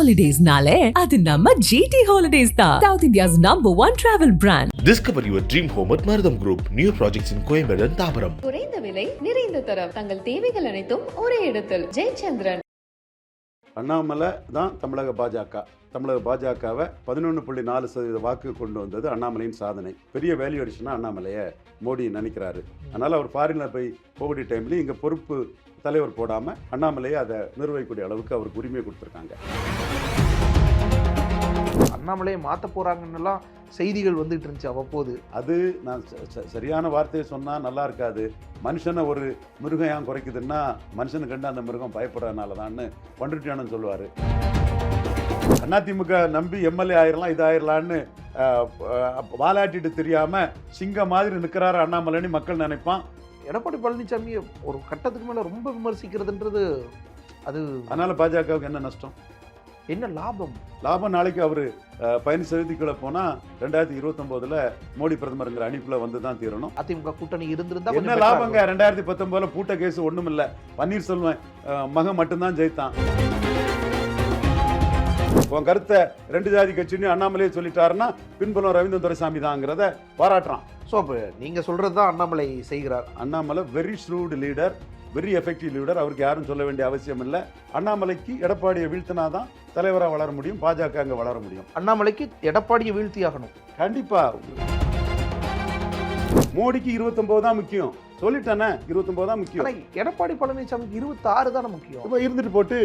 Holidays-nale, adu namma GT Holidays da. South India's #1 travel brand. Discover your dream home at Marutham Group. New projects in Coimbatore and Thabaram. குறைந்த விலை நிறைந்த தரம் தங்கள் தேவைகள் அனைத்தும் ஒரே இடத்தில். ஜெயச்சந்திரன். அண்ணாமலை தான் தமிழக பாஜகவை 11.4% வாக்கு கொண்டு வந்தது அண்ணாமலையின் சாதனை. பெரிய வேல்யூ அடிஷனாக அண்ணாமலையை மோடி நினைக்கிறாரு. அதனால் அவர் ஃபாரினில் போய் கோவிட் டைம்லேயும் இங்கே பொறுப்பு தலைவர் போடாமல் அண்ணாமலையை அதை நிர்வகிக்கக்கூடிய அளவுக்கு அவருக்கு உரிமை கொடுத்துருக்காங்க. அண்ணாமலையை மாற்ற போகிறாங்கன்னெல்லாம் செய்திகள் வந்துட்டு இருந்துச்சு அவ்வப்போது. அது நான் சரியான வார்த்தையை சொன்னால் நல்லா இருக்காது. மனுஷனை ஒரு மிருகம் ஏன் குறைக்குதுன்னா மனுஷனை கண்டு அந்த மிருகம் பயப்படுறதுனால தான்னு பண்ருட்டியானன் சொல்லுவார். அதிமுக நம்பி எம்எல்ஏ ஆயிரலாம் இது ஆயிரலான்னு வாலாட்டிட்டு தெரியாமல் சிங்கம் மாதிரி நிற்கிறாரு அண்ணாமலைன்னு மக்கள் நினைப்பான். எடப்பாடி பழனிசாமி ஒரு கட்டத்துக்கு மேலே ரொம்ப விமர்சிக்கிறதுன்றது அது. அதனால் பாஜகவுக்கு என்ன நஷ்டம், என்ன லாபம்? நாளைக்கு அவர் 15% கீழே போனால் 2029 மோடி பிரதமருங்கிற அணிக்குள்ளே வந்து தான் தீரணும். அதிமுக கூட்டணி இருந்திருந்தா என்ன லாபங்க? 2019 பூட்ட கேஸ் ஒன்றும் இல்லை. பன்னீர்செல்வம் மகன் மட்டும்தான் ஜெயித்தான். உன் கருத்தை 2 ஜாதி கட்சின்னு அண்ணாமலையே சொல்லிட்டாருன்னா பின்புலம் ரவீந்திரன் துரைசாமி தாங்கிறத பாராட்டுறான். ஸோ அப்போ நீங்கள் சொல்கிறது தான் அண்ணாமலை செய்கிறார். Annamalai very shrewd leader, very effective leader. அவருக்கு யாரும் சொல்ல வேண்டிய அவசியம் இல்லை. அண்ணாமலைக்கு எடப்பாடியை வீழ்த்தினா தான் தலைவராக வளர முடியும், பாஜக அங்கே வளர முடியும். அண்ணாமலைக்கு எடப்பாடியை வீழ்த்தியாகணும் கண்டிப்பா. மோடிக்கு 29 தான் முக்கியம் சொல்லிட்டானே, 29 தான் முக்கியம். எடப்பாடி பழனிசாமிக்கு 26 தானே முக்கியம். இப்போ இருந்துட்டு போட்டு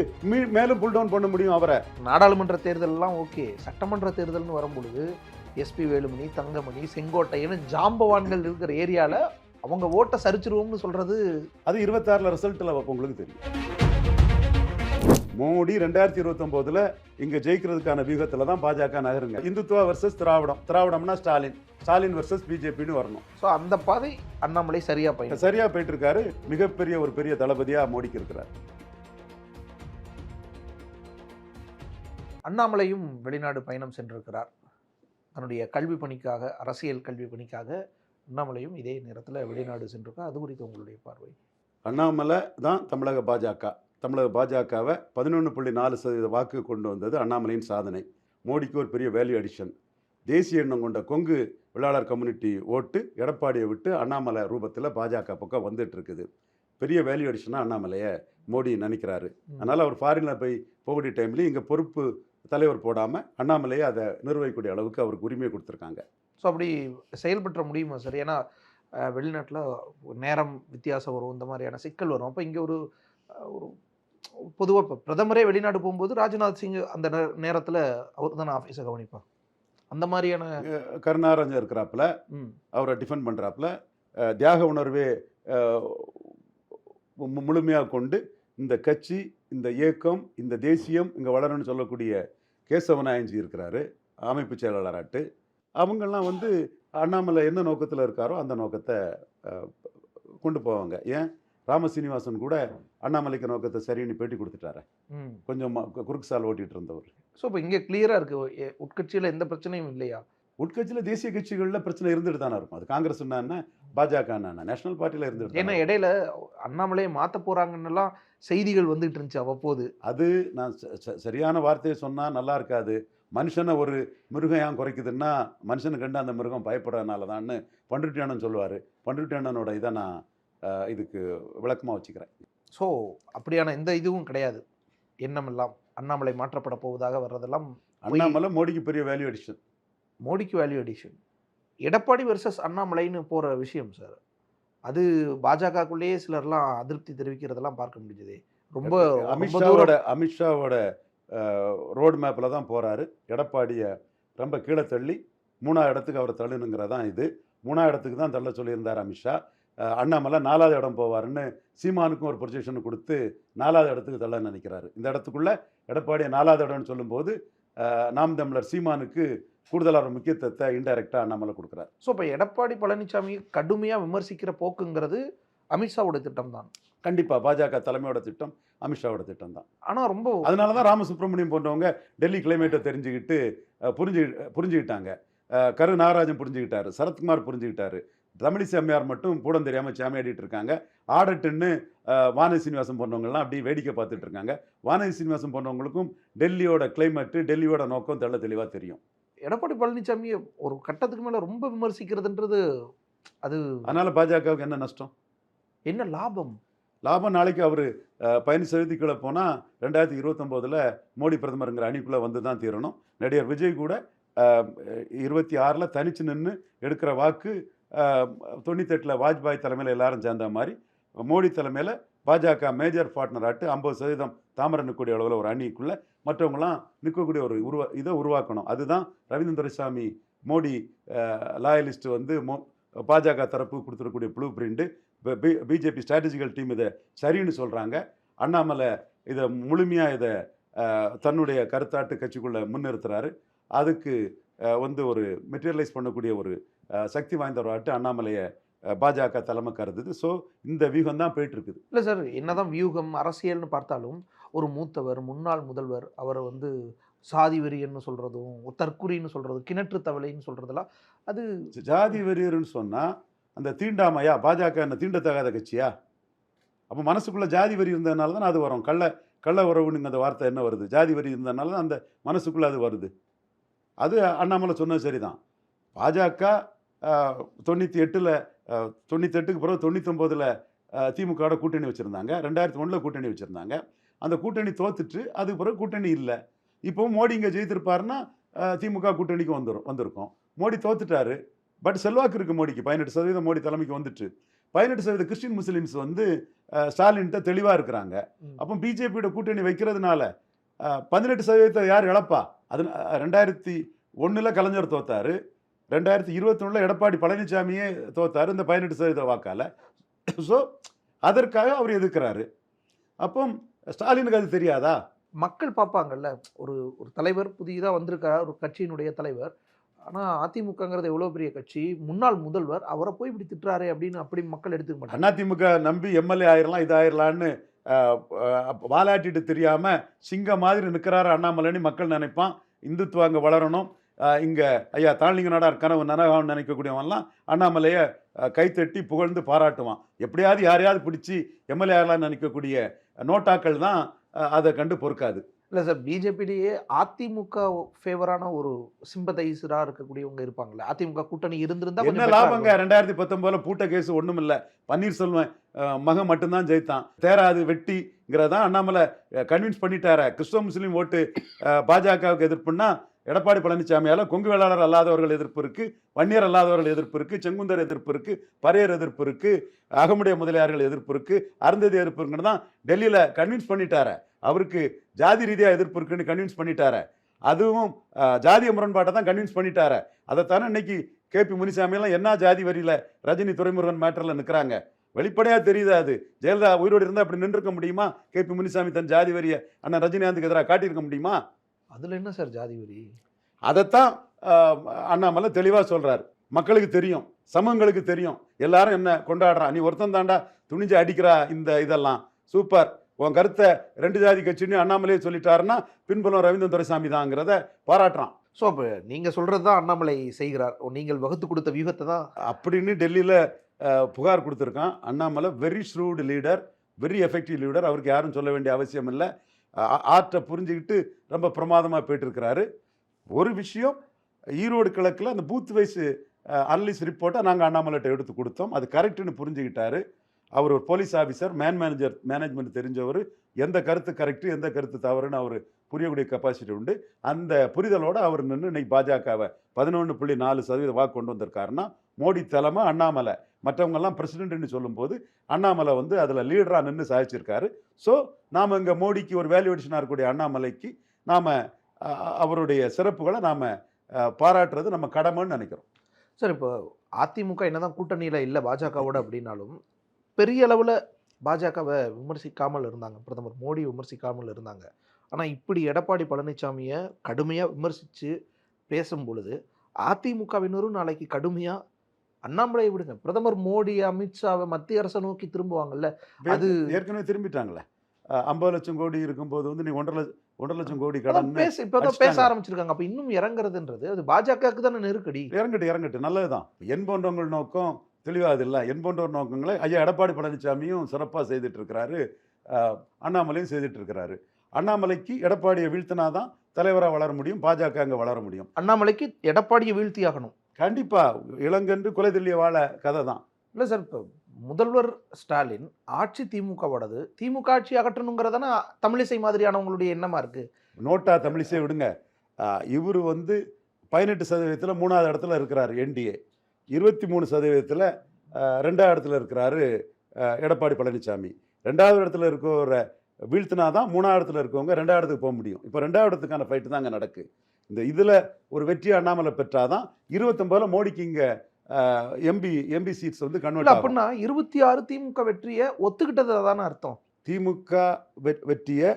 மேலும் புல் டவுன் பண்ண முடியும் அவரை. நாடாளுமன்ற தேர்தலெல்லாம் ஓகே, சட்டமன்ற தேர்தல்னு வரும்பொழுது எஸ்பி வேலுமணி, தங்கமணி, செங்கோட்டையன்னு ஜாம்பவான்கள் இருக்கிற ஏரியாவில் அவங்க ஓட்டை சரிச்சிருவோம்னு சொல்றது அது 26 ரிசல்ட்டில் உங்களுக்கு தெரியும். மோடி 2029 இங்க ஜெயிக்கிறதுக்கான வியூகத்துல தான் பாஜக நகருங்க. இந்துத்துவா வர்சஸ் திராவிடம்னா ஸ்டாலின் வர்சஸ் பிஜேபின்னு வரணும். ஸோ அந்த பாதை அண்ணாமலை சரியா போயிட்டு இருக்காரு. மிகப்பெரிய ஒரு பெரிய தளபதியா மோடிக்கு இருக்கிறார். அண்ணாமலையும் வெளிநாடு பயணம் சென்றிருக்கிறார். தன்னுடைய கல்வி பணிக்காக, அரசியல் கல்வி பணிக்காக அண்ணாமலையும் இதே நேரத்தில் வெளிநாடு சென்றிருக்கார். அது குறித்து உங்களுடைய பார்வை? அண்ணாமலை தான் தமிழக பாஜகவை 11.4% வாக்கு கொண்டு வந்தது அண்ணாமலையின் சாதனை. மோடிக்கு ஒரு பெரிய வேல்யூ அடிஷன். தேசிய எண்ணம் கொண்ட கொங்கு வெள்ளாளர் கம்யூனிட்டி ஓட்டு எடப்பாடியை விட்டு அண்ணாமலை ரூபத்தில் பாஜக பக்கம் வந்துட்டு இருக்குது. பெரிய வேல்யூ அடிஷனாக அண்ணாமலையை மோடி நினைக்கிறாரு. அதனால் அவர் ஃபாரினில் போய் கோவிட் டைம்லேயும் இங்கே பொறுப்பு தலைவர் போடாமல் அண்ணாமலையை அதை நிர்வகிக்கக்கூடிய அளவுக்கு அவருக்கு உரிமை கொடுத்துருக்காங்க. ஸோ அப்படி செயல்பற்ற முடியுமா சார்? ஏன்னா வெளிநாட்டில் நேரம் வித்தியாசம் வரும், இந்த மாதிரியான சிக்கல் வரும். அப்போ இங்கே ஒரு பொதுவாக இப்போ பிரதமரே வெளிநாடு போகும்போது ராஜ்நாத் சிங் அந்த நேரத்தில் அவர் தானே ஆஃபீஸை கவனிப்பார். அந்த மாதிரியான கருணாரஞ்சன் இருக்கிறாப்புல அவரை டிஃபெண்ட் பண்ணுறாப்புல தியாக உணர்வே முழுமையாக கொண்டு இந்த கட்சி, இந்த இயக்கம், இந்த தேசியம் இங்கே வளரணும்னு சொல்லக்கூடிய கேசவநாயஞ்சி இருக்கிறாரு அமைப்பு செயலாளராட்டு. அவங்கெல்லாம் அண்ணாமலை என்ன நோக்கத்தில் இருக்காரோ அந்த நோக்கத்தை கொண்டு போவாங்க. ஏன் ராமசீனிவாசன் கூட அண்ணாமலைக்கு நோக்கத்தை சரின்னு பேட்டி கொடுத்துட்டாரு. கொஞ்சம் குறுக்கு சால் ஓட்டிகிட்டு இருந்தவர். ஸோ இப்போ இங்கே கிளியராக இருக்குது, உட்கட்சியில் எந்த பிரச்சனையும் இல்லையா? உட்கட்சியில் தேசிய கட்சிகளில் பிரச்சனை இருந்துட்டு தானே இருக்கும். அது காங்கிரஸ் என்ன, பாஜக என்ன, நேஷனல் பார்ட்டியில் இருந்துட்டு. ஏன்னா இடையில அண்ணாமலையை மாற்ற போகிறாங்கன்னெல்லாம் செய்திகள் வந்துட்டு இருந்துச்சு அவ்வப்போது. அது நான் சரியான வார்த்தையை சொன்னால் நல்லா இருக்காது. மனுஷனை ஒரு மிருகம் ஏன் குறைக்குதுன்னா மனுஷனை கண்டு அந்த மிருகம் பயப்படுறதுனால தான்னு பண்ருட்டியானன் சொல்லுவார். பண்ருட்டியானனோட இதை நான் இதுக்கு விளக்கமாக வச்சுக்கிறேன். ஸோ அப்படியான எந்த இதுவும் கிடையாது. எண்ணமெல்லாம் அண்ணாமலை மாற்றப்பட போவதாக வர்றதெல்லாம் அண்ணாமலை மோடிக்கு பெரிய வேல்யூ அடிஷன். மோடிக்கு வேல்யூ அடிஷன். எடப்பாடி வர்சஸ் அண்ணாமலைன்னு போகிற விஷயம் சார், அது பாஜகக்குள்ளேயே சிலர்லாம் அதிருப்தி தெரிவிக்கிறதெல்லாம் பார்க்க முடிஞ்சது. ரொம்ப அமித்ஷாவோட ரோடு மேப்பில் தான் போகிறாரு. எடப்பாடியை ரொம்ப கீழே தள்ளி 3ஆவது இடத்துக்கு அவரை தள்ளணுங்கிறதான் இது. 3ஆவது இடத்துக்கு தான் தள்ள சொல்லியிருந்தார் அமித்ஷா. அண்ணாமலை 4ஆவது இடம் போவாருன்னு சீமானுக்கும் ஒரு ப்ரொஜெக்ஷன் கொடுத்து 4ஆவது இடத்துக்கு தள்ள நினைக்கிறாரு. இந்த இடத்துக்குள்ளே எடப்பாடியை 4ஆவது இடம்னு சொல்லும்போது நாம் தமிழர் சீமானுக்கு கூடுதலான ஒரு முக்கியத்துவத்தை இன்டைரக்டாக அண்ணாமலை கொடுக்குறாரு. ஸோ இப்போ எடப்பாடி பழனிசாமி கடுமையாக விமர்சிக்கிற போக்குங்கிறது அமித்ஷாவோட திட்டம் தான். கண்டிப்பாக பாஜக தலைமையோட திட்டம், அமித்ஷாவோட திட்டம் தான். ஆனால் ரொம்ப அதனால தான் ராமசுப்ரமணியம் போன்றவங்க டெல்லி கிளைமேட்டை தெரிஞ்சுக்கிட்டு புரிஞ்சுக்கிட்டாங்க. கரு நாகராஜன் புரிஞ்சுக்கிட்டாரு, சரத்குமார் புரிஞ்சுக்கிட்டாரு, தமிழிசை அம்மையார் மட்டும் பூடம் தெரியாமல் சாமியாடிட்டு இருக்காங்க. ஆடட்டுன்னு வானதி சீனிவாசன் போன்றவங்கலாம் அப்படி வேடிக்கை பார்த்துட்டு இருக்காங்க. வானதி சீனிவாசன் போன்றவங்களுக்கும் டெல்லியோட கிளைமேட்டு, டெல்லியோட நோக்கம் தெளிவாக தெரியும். எடப்பாடி பழனிசாமியை ஒரு கட்டத்துக்கு மேல ரொம்ப விமர்சிக்கிறதுன்றது அது அதனால பாஜகவுக்கு என்ன நஷ்டம்? என்ன லாபம்? லாபம் நாளைக்கு அவர் 15% கீழே போனால் 2029 மோடி பிரதமருங்கிற அணிக்குள்ளே வந்து தான் தீரணும். நடிகர் விஜய் கூட 26 தனிச்சு நின்று எடுக்கிற வாக்கு 98 வாஜ்பாய் தலைமையில் எல்லாரும் சேர்ந்த மாதிரி மோடி தலைமையில் பாஜக மேஜர் பார்ட்னர் ஆட்டு 50% தாமரை நிற்கக்கூடிய அளவில் ஒரு அணிக்குள்ளே மற்றவங்களாம் நிற்கக்கூடிய ஒரு இதை உருவாக்கணும். அதுதான் ரவீந்திரன் துரைசாமி மோடி லாயலிஸ்ட் வந்து பாஜக தரப்பு கொடுத்துருக்கக்கூடிய blue print. BJP strategical team இதை சரின்னு சொல்கிறாங்க. அண்ணாமலை இதை முழுமையாக இதை தன்னுடைய கருத்தாட்டு கட்சிக்குள்ளே முன்னிறுத்துறாரு. அதுக்கு வந்து ஒரு மெட்டீரியலைஸ் பண்ணக்கூடிய ஒரு சக்தி வாய்ந்த ஒரு ஆட்டு அண்ணாமலையை பாஜக தலைமை கருதுது. ஸோ இந்த வியூகம் தான் போயிட்டுருக்குது. இல்லை சார், என்னதான் வியூகம் அரசியல்னு பார்த்தாலும் ஒரு மூத்தவர் முன்னாள் முதல்வர் அவரை வந்து சாதி வெறியன்னு சொல்கிறதும் தற்குறின்னு சொல்கிறதும் கிணற்று தவளைன்னு சொல்கிறதெல்லாம் அது ஜாதி வெறியர்னு சொன்னால் அந்த தீண்டாமையா? பாஜக என்ன தீண்டத்தகாத கட்சியா? அப்போ மனசுக்குள்ளே ஜாதி வெறி இருந்ததுனால தான் அது வரும். கள்ள உறவுன்னு அந்த வார்த்தை என்ன வருது? ஜாதி வெறி இருந்ததுனால தான் அந்த மனசுக்குள்ளே அது வருது. அது அண்ணாமலை சொன்னது சரிதான். பாஜக 98க்கு பிறகு 99 திமுகவோட கூட்டணி வச்சுருந்தாங்க. 2001 கூட்டணி வச்சுருந்தாங்க. அந்த கூட்டணி தோத்துட்டு அதுக்கு பிறகு கூட்டணி இல்லை. இப்போவும் மோடி இங்கே ஜெயித்திருப்பாருன்னா திமுக கூட்டணிக்கு வந்திருக்கும். மோடி தோத்துட்டாரு. பட் செல்வாக்கு இருக்குது மோடிக்கு. 18% மோடி தலைமைக்கு வந்துட்டு 18% கிறிஸ்டின் முஸ்லீம்ஸ் வந்து ஸ்டாலின்கிட்ட தெளிவாக இருக்கிறாங்க. அப்போ பிஜேபியோட கூட்டணி வைக்கிறதுனால 18% யார் இழப்பா? அது 2001 கலைஞர் தோத்தாரு. 2021 எடப்பாடி பழனிசாமியே தோத்தாரு இந்த 18% வாக்கால். ஸோ அதற்காக அவர் எதிர்க்கிறாரு. அப்போ ஸ்டாலினுக்கு அது தெரியாதா? மக்கள் பார்ப்பாங்கல்ல, ஒரு ஒரு தலைவர் புதிதாக வந்திருக்கார், ஒரு கட்சியினுடைய தலைவர். ஆனால் அதிமுகங்கிறது எவ்வளோ பெரிய கட்சி, முன்னாள் முதல்வர், அவரை போய் இப்படி திட்டுறாரு அப்படின்னு அப்படி மக்கள் எடுத்துக்க மாட்டாங்க. அதிமுக நம்பி எம்எல்ஏ ஆயிரலாம் இதாயிரலான்னு வாலாட்டிட்டு தெரியாமல் சிங்கம் மாதிரி நிற்கிறாரு அண்ணாமலைன்னு மக்கள் நினைப்பான். இந்துத்துவம் அங்கே வளரணும், இங்கே ஐயா தாழ்லிங்க நாடார் கனவு நனகான்னு நினைக்கக்கூடியவன்லாம் அண்ணாமலையை கைத்தட்டி புகழ்ந்து பாராட்டுவான். எப்படியாவது யாரையாவது பிடிச்சி எம்எல்ஏ ஆகலான்னு நினைக்கக்கூடிய நோட்டாக்கள் தான் அதை கண்டு பொறுக்காது. இல்லை சார், பிஜேபியிலேயே அதிமுக ஃபேவரான ஒரு சிம்பதைசராக இருக்கக்கூடியவங்க இருப்பாங்கல்ல. அதிமுக கூட்டணி இருந்திருந்தா என்ன லாபங்க? 2019 பூட்ட கேஸ் ஒன்றும் இல்லை. பன்னீர்செல்வம் மகன் மட்டும்தான் ஜெயித்தான். தேராது வெட்டிங்கிறதான் அண்ணாமலை கன்வின்ஸ் பண்ணிட்டார. கிறிஸ்தவ முஸ்லீம் ஓட்டு பாஜகவுக்கு எதிர்ப்புன்னா எடப்பாடி பழனிசாமியால் கொங்கு வேளாளர் அல்லாதவர்கள் எதிர்ப்பு இருக்குது, வன்னியர் அல்லாதவர்கள் எதிர்ப்பு இருக்குது, செங்குந்தர் எதிர்ப்பு இருக்குது, பரையர் எதிர்ப்பு இருக்குது, அகமுடைய முதலியார்கள் எதிர்ப்பு இருக்குது, அருந்ததி எதிர்ப்பு இருக்குன்னு தான் டெல்லியில் கன்வின்ஸ் பண்ணிட்டார. அவருக்கு ஜாதி ரீதியாக எதிர்ப்பு இருக்குன்னு கன்வின்ஸ் பண்ணிட்டார. அதுவும் ஜாதிய முரண்பாட்டை தான் கன்வின்ஸ் பண்ணிட்டார. அதைத்தானே இன்னைக்கு கேபி முனிசாமியெல்லாம் என்ன ஜாதி வரியில் ரஜினி துரைமுருகன் மேட்டரில் நிற்கிறாங்க. வெளிப்படையாக தெரியுது. அது ஜெயலலிதா உயிரோடு இருந்தால் அப்படி நின்றுக்க முடியுமா? கேபி முனிசாமி தன் ஜாதி வரியை அண்ணன் ரஜினிகாந்துக்கு எதிராக காட்டியிருக்க முடியுமா? அதில் என்ன சார் ஜாதி வரி? அதைத்தான் அண்ணாமலை தெளிவாக சொல்கிறார். மக்களுக்கு தெரியும், சமூகங்களுக்கு தெரியும், எல்லாரும் என்ன கொண்டாடுறான். நீ ஒருத்தன் தாண்டா துணிஞ்சு அடிக்கிறா இந்த இதெல்லாம் சூப்பர், உன் கருத்தை 2 ஜாதி கட்சின்னு அண்ணாமலையே சொல்லிட்டாருன்னா பின்புலம் ரவீந்திரன் துரைசாமி தாங்கிறத பாராட்டுறான். ஸோ அப்போ நீங்கள் சொல்கிறது தான் அண்ணாமலை செய்கிறார், நீங்கள் வகுத்து கொடுத்த வியூகத்தை தான் அப்படின்னு டெல்லியில் புகார் கொடுத்துருக்கான். Annamalai very shrewd leader, very effective leader. அவருக்கு யாரும் சொல்ல வேண்டிய அவசியம் இல்லை. ஆர்ட்டை புரிஞ்சுக்கிட்டு ரொம்ப பிரமாதமாக போயிட்டுருக்கிறாரு. ஒரு விஷயம், ஈரோடு கிழக்கில் அந்த பூத் வைஸ் அனலிஸ் ரிப்போர்ட்டை நாங்கள் அண்ணாமலைகிட்ட எடுத்து கொடுத்தோம். அது கரெக்டுன்னு புரிஞ்சுக்கிட்டாரு. அவர் ஒரு போலீஸ் ஆஃபீஸர், மேனேஜ்மெண்ட் தெரிஞ்சவர். எந்த கருத்து கரெக்டு எந்த கருத்து தவறுன்னு அவர் புரியக்கூடிய கெப்பாசிட்டி உண்டு. அந்த புரிதலோடு அவர் நின்று இன்னைக்கு பாஜகவை 11.4% வாக்கு கொண்டு வந்திருக்காருன்னா மோடி தலைமை, அண்ணாமலை, மற்றவங்கெல்லாம் பிரசிடென்ட்னு சொல்லும்போது அண்ணாமலை வந்து அதில் லீடராக நின்று சாதிச்சிருக்காரு. ஸோ நாம் இங்கே மோடிக்கு ஒரு வேல்யூவேஷனாக இருக்கக்கூடிய அண்ணாமலைக்கு நாம் அவருடைய சிறப்புகளை நாம் பாராட்டுறது நம்ம கடமைன்னு நினைக்கிறோம். சார், இப்போ அதிமுக என்னதான் கூட்டணியில் இல்லை பாஜகவோட அப்படின்னாலும் பெரிய அளவில் பாஜகவை விமர்சிக்காமல் இருந்தாங்க, பிரதமர் மோடி விமர்சிக்காமல் இருந்தாங்க. ஆனால் இப்படி எடப்பாடி பழனிசாமியை கடுமையாக விமர்சித்து பேசும் பொழுது அதிமுகவினரும் நாளைக்கு கடுமையாக அண்ணாமலையை விடுங்க, பிரதமர் மோடி அமித்ஷாவை மத்திய அரசை நோக்கி திரும்புவாங்கல்ல. அது ஏற்கனவே திரும்பிட்டாங்களே. 50 லட்சம் கோடி இருக்கும்போது வந்து நீ 1.5 லட்சம் கோடி கடன் இப்போதான் பேச ஆரம்பிச்சிருக்காங்க. அப்போ இன்னும் இறங்குறதுன்றது அது பாஜகவுக்கு தானே நெருக்கடி. இறங்கட்டு நல்லதுதான். என் போன்றவங்கள் நோக்கம் தெளிவாக அது இல்லை என்போன்ற ஒரு நோக்கங்களை ஐயா எடப்பாடி பழனிசாமியும் சிறப்பாக செய்துட்டு இருக்கிறாரு, அண்ணாமலையும் செய்துட்டு இருக்கிறாரு. அண்ணாமலைக்கு எடப்பாடியை வீழ்த்தினாதான் தலைவராக வளர முடியும், பாஜக அங்கே வளர முடியும். அண்ணாமலைக்கு எடப்பாடியை வீழ்த்தி ஆகணும். கண்டிப்பாக இளங்கன்று குலை தெல்லிய வாழ கதை தான். இல்லை சார், இப்போ முதல்வர் ஸ்டாலின் ஆட்சி திமுகவோடது, திமுக ஆட்சி அகற்றணுங்கிறதான தமிழிசை மாதிரியானவங்களுடைய எண்ணமா இருக்கு. நோட்டா தமிழிசை விடுங்க, இவர் வந்து 18% 3வது இடத்துல இருக்கிறார் என்டிஏ, 23% 2வது இடத்துல இருக்கிறாரு எடப்பாடி பழனிசாமி. 2வது இடத்துல இருக்கிற வீழ்த்தினா தான் 3வது இடத்துல இருக்கவங்க 2வது இடத்துக்கு போக முடியும். இப்போ 2வது இடத்துக்கான ஃபைட்டு தான் அங்கே நடக்கு. இந்த இதில் ஒரு வெற்றி அண்ணாமலை பெற்றாதான் 29 மோடிக்கு இங்கே எம்பி சீட்ஸ் வந்து கன்வெர்ட் ஆகும். அப்படின்னா 26 திமுக வெற்றியை ஒத்துக்கிட்டது தானே அர்த்தம். திமுக வெற்றியை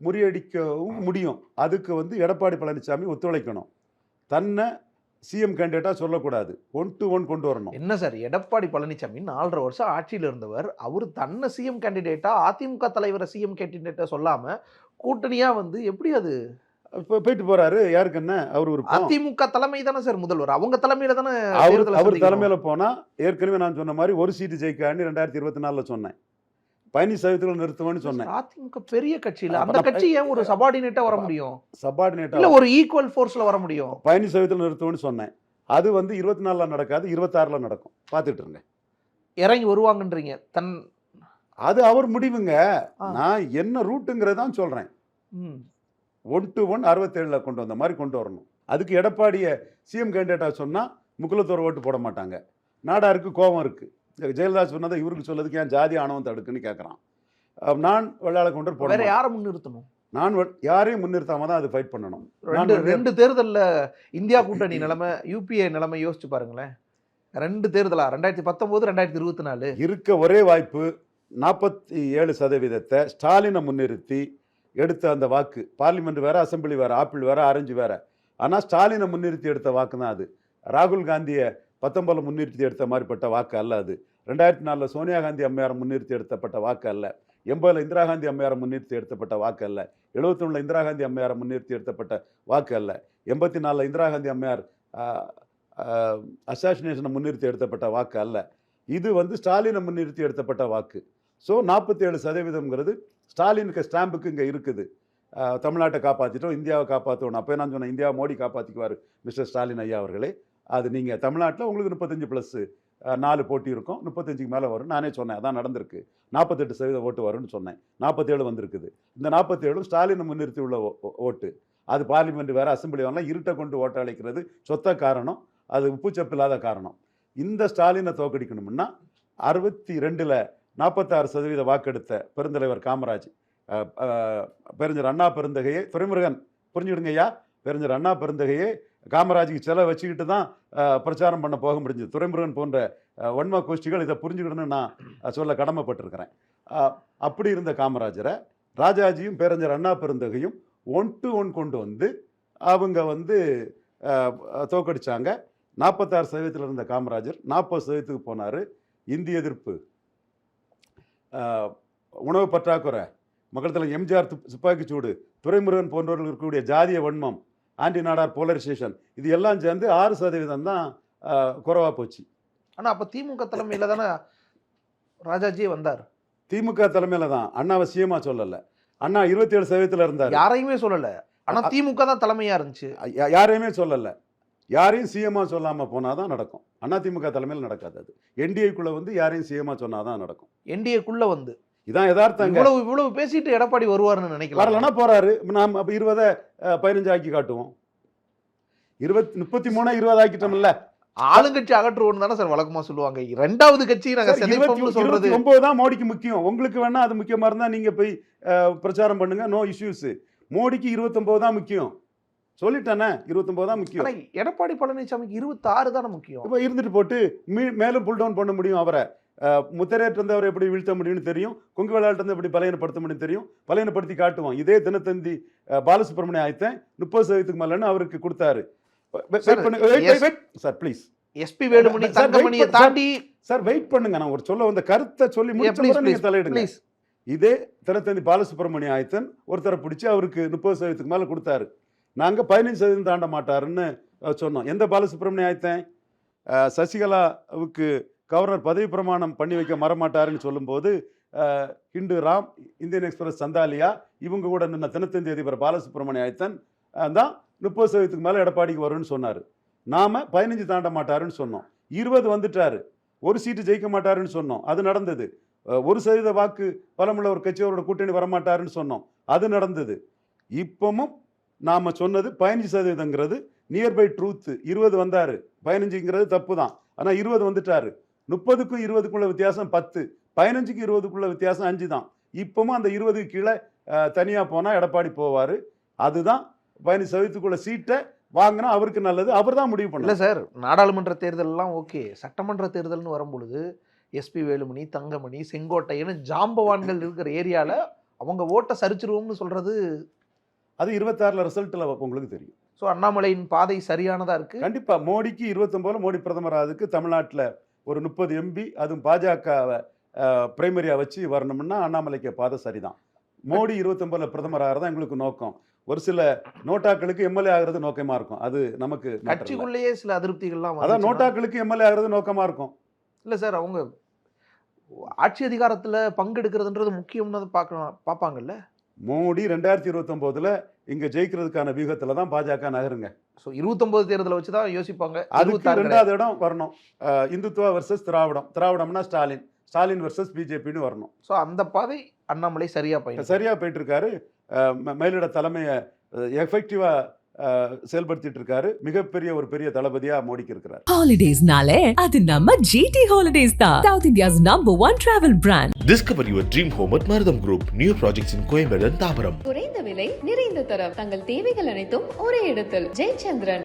முறியடிக்கவும் முடியும். அதுக்கு வந்து எடப்பாடி பழனிசாமி ஒத்துழைக்கணும். தன்னை சிஎம் கேண்டிடேட்டாக சொல்லக்கூடாது, 1 to 1 கொண்டு வரணும். என்ன சார், எடப்பாடி பழனிசாமி 4.5 வருஷம் ஆட்சியில் இருந்தவர், அவர் தன்னை சிஎம் கேண்டிடேட்டா அதிமுக தலைவரை சிஎம் கேண்டிடேட்டா சொல்லாம கூட்டணியா வந்து எப்படி அது இப்போ போயிட்டு போறாரு? யாருக்கு என்ன, அவர் ஒரு அதிமுக தலைமை தானே சார் முதல்வர், அவங்க தலைமையில தானே அவர் தலைமையில போனா ஏற்கனவே நான் சொன்ன மாதிரி ஒரு சீட்டு ஜெயிக்கான்னு 2024 சொன்னேன், 15% நிறுத்துவேன்னு சொன்னேன். அதிமுக பெரிய கட்சியில அந்த கட்சி ஏன் ஒரு சபார்டினேட்டா வர முடியும்? சபார்டினேட்டா இல்ல ஒரு ஈக்குவல் ஃபோர்ஸ்ல வர முடியும். 15% நிறுத்துவேன்னு சொன்னேன். அது வந்து 24 நடக்காது, 26 நடக்கும். பார்த்துட்டு இருங்க. இறங்கி வருவாங்கன்றீங்க. அது அவர் முடிவுங்க. நான் என்ன ரூட்டுங்கிறதான் சொல்றேன். 1 to 1 67 கொண்டு வந்த மாதிரி கொண்டு வரணும். அதுக்கு எடப்பாடியை சிஎம் கேண்டிடேட்டா சொன்னா முக்குலத்தோர் ஓட்டு போட மாட்டாங்க. நாடாருக்கு கோபம் இருக்கு. ஜெயலலிதா சொன்னதை இவருக்கு சொல்லதுக்கு ஏன் ஜாதி ஆணவம் தடுக்குன்னு கேட்குறான். நான் வெள்ளாள கொண்டு போட வேற யாரை முன்னிறுத்தணும்? நான் யாரையும் முன்னிறுத்தாம தான் அது ஃபைட் பண்ணணும். ரெண்டு தேர்தலில் இந்தியா கூட்டணி நிலைமை, யூபிஏ நிலைமை யோசிச்சு பாருங்களேன். 2 தேர்தலா 2019 2024 இருக்க ஒரே வாய்ப்பு 47% ஸ்டாலினை முன்னிறுத்தி எடுத்த அந்த வாக்கு. பார்லிமெண்ட் வேற, அசம்பிளி வேற, ஆப்பிள் வேற, ஆரஞ்சு வேற. ஆனால் ஸ்டாலினை முன்னிறுத்தி எடுத்த வாக்கு தான் அது. ராகுல் காந்தியை 19 முன்னிறுத்தி எடுத்த மாதிரிப்பட்ட வாக்கு அல்ல அது. 2004 சோனியா காந்தி அம்மையாரை முன்னிறுத்தி எடுத்தப்பட்ட வாக்கு அல்ல. 80 இந்திரா காந்தி அம்மையாரை முன்னிறுத்தி எடுத்தப்பட்ட வாக்கு அல்ல. 71 இந்திரா காந்தி அம்மையாரை முன்னிறுத்தி எடுத்தப்பட்ட வாக்கு அல்ல. 84 இந்திரா காந்தி அம்மையார் அசாசினேஷனை முன்னிறுத்தி எடுத்தப்பட்ட வாக்கு அல்ல. இது வந்து ஸ்டாலினை முன்னிறுத்தி எடுத்தப்பட்ட வாக்கு. ஸோ 47%ங்கிறது ஸ்டாலினுக்கு ஸ்டாம்புக்கு இங்கே இருக்குது. தமிழ்நாட்டை காப்பாற்றிட்டோம், இந்தியாவை காப்பாற்றணும். அப்போ நான் சொன்னேன், இந்தியாவை மோடி காப்பாற்றிக்குவார் மிஸ்டர் ஸ்டாலின் ஐயா அவர்களே. அது நீங்கள் தமிழ்நாட்டில் உங்களுக்கு 35+4 போட்டி இருக்கும், 35க்கு மேலே வரும். நானே சொன்னேன், அதான் நடந்திருக்கு. 48% ஓட்டு வரும்னு சொன்னேன். 47 வந்திருக்குது. இந்த 47 ஸ்டாலினை முன்னிறுத்தி உள்ள ஓட்டு. அது பார்லிமெண்ட் வேறு, அசம்பிளி வரலாம். இருட்டை கொண்டு ஓட்ட அழைக்கிறது சொத்த காரணம், அது உப்புச்சப்பு இல்லாத காரணம். இந்த ஸ்டாலினை தோக்கடிக்கணும்னா 62ல் 46% வாக்கெடுத்த பெருந்தலைவர் காமராஜ், பெருஞ்சர் அண்ணா பெருந்தகையை, துரைமுருகன் புரிஞ்சுக்கிடுங்க ஐயா, பெருஞ்சர் அண்ணா பெருந்தகையை காமராஜுக்கு செலவு வச்சுக்கிட்டு தான் பிரச்சாரம் பண்ண போக முடிஞ்சது. துரைமுருகன் போன்ற வன்ம கோஷ்டிகள் இதை புரிஞ்சுக்கிடணும்னு நான் சொல்ல கடமைப்பட்டிருக்கிறேன். அப்படி இருந்த காமராஜரை ராஜாஜியும் பேரஞ்சர் அண்ணா பெருந்தகையும் 1 to 1 கொண்டு வந்து அவங்க வந்து தோக்கடிச்சாங்க. 46% இருந்த காமராஜர் 40% போனார். இந்திய எதிர்ப்பு, உணவு பற்றாக்குறை, மக்களத்தில் எம்ஜிஆர் துப்பாக்கி சூடு, துரைமுருகன் போன்றவர்கள் இருக்கக்கூடிய ஜாதிய வன்மம், ஆன்டி நாடார் போலரைசேஷன், இது எல்லாம் சேர்ந்து 6% தான் குறைவா போச்சு. ஆனால் அப்போ திமுக தலைமையில் தானே ராஜாஜியே வந்தார். திமுக தலைமையில தான். அண்ணாவை சிஎம்மா சொல்லலை. அண்ணா 27% இருந்தார். யாரையுமே சொல்லலை. ஆனால் திமுக தான் தலைமையாக இருந்துச்சு. யாரையுமே சொல்லலை. யாரையும் சிஎம்மா சொல்லாமல் போனால் தான் நடக்கும். அண்ணா திமுக தலைமையில் நடக்காது. அது என்டிஏக்குள்ளே வந்து யாரையும் சிஎம்மா சொன்னால் தான் நடக்கும். என்டிஏக்குள்ளே வந்து இதான் யதார்த்தம். இவ்வளவு பேசிட்டு எடப்பாடி வருவார்னு நினைக்கலாம். வரலன்னா போறாரு. நாம் அப்போ 20 15 ஆக்கி காட்டுவோம். 33 20 ஆக்கிட்டோம்ல. ஆளுங்கட்சி அகற்றுவோம் தானே சார் வழக்கமா சொல்லுவாங்க. 2வது கட்சி நாங்க சொல்றது 29 தான் மோடிக்கு முக்கியம். உங்களுக்கு வேணா அது முக்கியமா இருந்தா நீங்க போய் பிரச்சாரம் பண்ணுங்க, நோ இஷ்யூஸ். மோடிக்கு 29 தான் முக்கியம். சொல்லிட்டானே, 29 தான் முக்கியம். எடப்பாடி பழனிசாமிக்கு 26 தானே முக்கியம். இப்போ இருந்துட்டு போட்டு மேலும் புல் டவுன் பண்ண முடியும். அவரை முத்திரையற்ற இருந்தவரை எப்படி வீழ்த்த முடியும்னு தெரியும். கொங்கு வேளாளர் இருந்து எப்படி பலையனப்படுத்த முடியும் தெரியும். பலையனப்படுத்தி காட்டுவோம். இதே தினத்தந்தி பாலசுப்ரமணியம் ஆயத்தன் 30% மேலன்னு அவருக்கு கொடுத்தாரு. சார் ப்ளீஸ், எஸ்பி வேலுமணி தங்கமணியை தாண்டி சார் வெயிட் பண்ணுங்க. நான் ஒரு சொல்ல வந்த கருத்தை சொல்லி முடிச்சு நீங்க தலையிடுங்க. இதே தினத்தந்தி பாலசுப்ரமணியம் ஆயத்தன் ஒருத்தரை பிடிச்சி அவருக்கு 30% மேல கொடுத்தாரு. நாங்க 15% தாண்ட மாட்டாருன்னு சொன்னோம். எந்த பாலசுப்ரமணியம் ஆயத்தன்? சசிகலாவுக்கு கவர்னர் பதவி பிரமாணம் பண்ணி வைக்க மறமாட்டாருன்னு சொல்லும்போது ஹிண்டு ராம், இந்தியன் எக்ஸ்பிரஸ் சந்தாலியா, இவங்க கூட நின்ன தினத்தந்தி அதிபர் பாலசுப்ரமணிய ஆயத்தன் தான் 30% மேலே எடப்பாடிக்கு வரும்னு சொன்னார். நாம் 15 தாண்ட மாட்டாருன்னு சொன்னோம். 20 வந்துட்டாரு. ஒரு சீட்டு ஜெயிக்க மாட்டாருன்னு சொன்னோம், அது நடந்தது. 1% வாக்கு பலமுள்ள ஒரு கட்சியோட கூட்டணி வரமாட்டாருன்னு சொன்னோம், அது நடந்தது. இப்பவும் நாம் சொன்னது 15%ங்கிறது நியர்பை ட்ரூத்து. 20 வந்தார், 15ங்கிறது தப்பு தான், ஆனால் 20 வந்துட்டாரு. 30க்கும் 20க்குள்ள வித்தியாசம் 10, 15க்கும் 20க்குள்ள வித்தியாசம் 5 தான். இப்பவும் அந்த 20க்கு கீழே தனியாக போனால் எடப்பாடி போவார். அதுதான் 15%க்குள்ள சீட்டை வாங்கினா அவருக்கு நல்லது, அவர் தான் முடிவு பண்ணல. இல்லை சார், நாடாளுமன்ற தேர்தலெல்லாம் ஓகே, சட்டமன்ற தேர்தல்னு வரும்பொழுது எஸ்பி வேலுமணி, தங்கமணி, செங்கோட்டையன்னு ஜாம்பவான்கள் இருக்கிற ஏரியாவில் அவங்க ஓட்டை சரிச்சிருவோம்னு சொல்கிறது, அது 26 ரிசல்ட்டில் உங்களுக்கு தெரியும். ஸோ அண்ணாமலையின் பாதை சரியானதாக இருக்குது. கண்டிப்பாக மோடிக்கு 29 மோடி பிரதமர் ஆகுதுக்கு தமிழ்நாட்டில் ஒரு 30 எம்பி, அதுவும் பாஜகவை பிரைமரியாக வச்சு வரணும்னா அண்ணாமலைக்கு பாதை சரிதான். மோடி 29 பிரதமர் ஆகிறதா எங்களுக்கு நோக்கம். ஒரு சில நோட்டாக்களுக்கு எம்எல்ஏ ஆகிறது நோக்கமாக இருக்கும், அது நமக்கு கட்சிக்குள்ளேயே சில அதிருப்திகள்லாம் அதான் நோட்டாக்களுக்கு எம்எல்ஏ ஆகிறது நோக்கமாக இருக்கும். இல்லை சார், அவங்க ஆட்சி அதிகாரத்தில் பங்கெடுக்கிறதுன்றது முக்கியம்னு பார்ப்பாங்கல்ல. மோடி 2029 இங்கே ஜெயிக்கிறதுக்கான வியூகத்தில் தான் பாஜக நகருங்க. ஸோ 29 தேர்தலை வச்சு தான் யோசிப்பாங்க. அதுக்கு 2வது இடம் வரணும். இந்துத்துவா வர்சஸ் திராவிடம்னா ஸ்டாலின் வர்சஸ் பிஜேபின்னு வரணும். ஸோ அந்த பாதை அண்ணாமலை சரியாக போயிட்டு இருக்காரு. மேலிட தலைமையை எஃபெக்டிவா செயல்படுத்திட்டு இருக்காரு. மிகப்பெரிய ஒரு பெரிய தளபதியா மோடிக்கு இருக்கிறார். Holidays-நாலே அது நம்ம GT Holidays தான். South India's #1 travel brand. Discover your dream home at Marutham Group. New projects in Coimbatore and Thabaram. குறைந்த விலை, நிறைந்த தரம், தங்கள் தேவைகள் அனைத்தும் ஒரே இடத்தில். ஜெயச்சந்திரன்.